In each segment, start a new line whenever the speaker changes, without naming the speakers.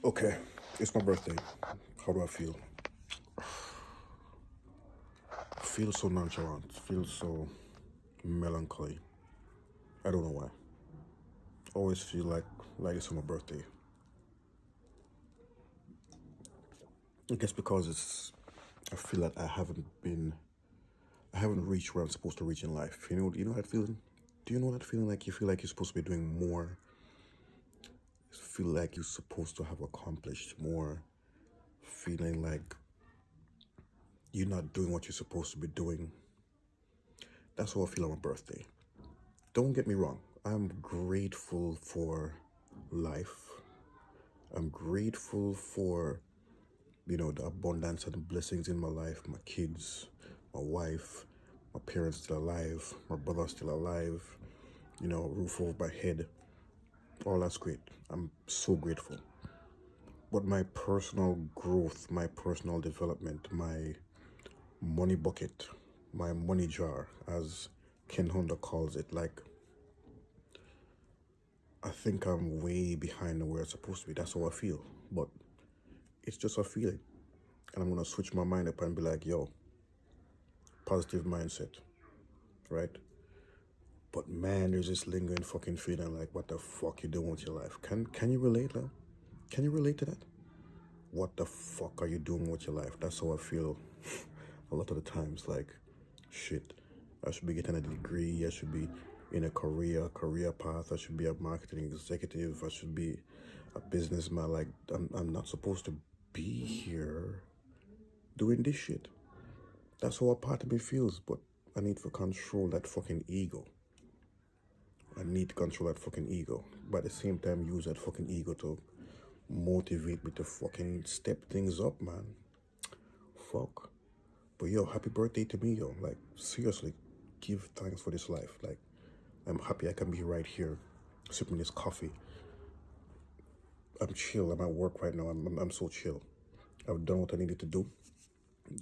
Okay, it's my birthday. How do I feel? I feel so nonchalant. Feel so melancholy. I don't know why. Always feel like it's my birthday. I guess because I feel that I haven't reached where I'm supposed to reach in life. You know that feeling? Do you know that feeling like you feel like you're supposed to be doing more? Feel like you're supposed to have accomplished more? Feeling like you're not doing what you're supposed to be doing? That's how I feel on my birthday. Don't get me wrong. I'm grateful for life. I'm grateful for, the abundance and the blessings in my life, my kids, my wife, my parents still alive, my brother still alive, roof over my head. All that's great. I'm so grateful. But my personal growth, my personal development, my money bucket, my money jar, as Ken Honda calls it, I think I'm way behind where I'm supposed to be. That's how I feel. But it's just a feeling. And I'm going to switch my mind up and be like, yo, positive mindset, right? But man, there's this lingering fucking feeling like, what the fuck you doing with your life? Can you relate, now? Can you relate to that? What the fuck are you doing with your life? That's how I feel a lot of the times. Like, shit, I should be getting a degree. I should be in a career path. I should be a marketing executive. I should be a businessman. Like, I'm not supposed to be here doing this shit. That's how a part of me feels, but I need to control that fucking ego. I need to control that fucking ego. But at the same time, use that fucking ego to motivate me to fucking step things up, man. Fuck. But yo, happy birthday to me, yo. Like, seriously, give thanks for this life. Like, I'm happy I can be right here, sipping this coffee. I'm chill. I'm at work right now. I'm so chill. I've done what I needed to do.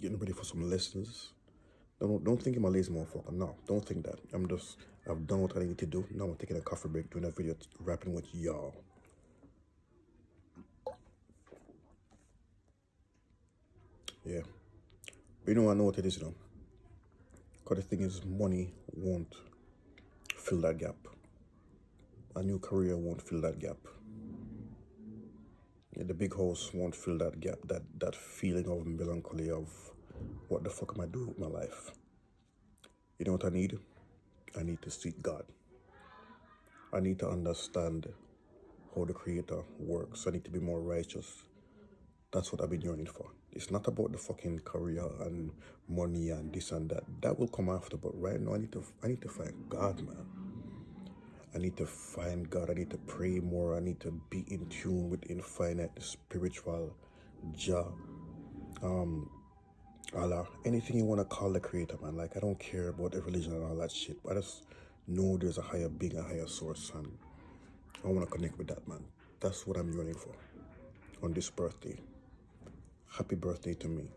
Getting ready for some lessons. Don't think I'm a lazy motherfucker. No, don't think that. I've done what I need to do. Now I'm taking a coffee break, doing a video, rapping with y'all. Yeah. But I know what it is, Because the thing is, money won't fill that gap. A new career won't fill that gap. Yeah, the big house won't fill that gap, that feeling of melancholy of what the fuck am I doing with my life? You know what I need? I need to seek God. I need to understand how the Creator works. I need to be more righteous. That's what I've been yearning for. It's not about the fucking career and money and this and that. That will come after. But right now, I need to find God, man. I need to find God. I need to pray more. I need to be in tune with infinite, spiritual, Jah, Allah, anything you want to call the Creator, man. Like, I don't care about the religion and all that shit. But I just know there's a higher being, a higher source, and I want to connect with that, man. That's what I'm yearning for on this birthday. Happy birthday to me.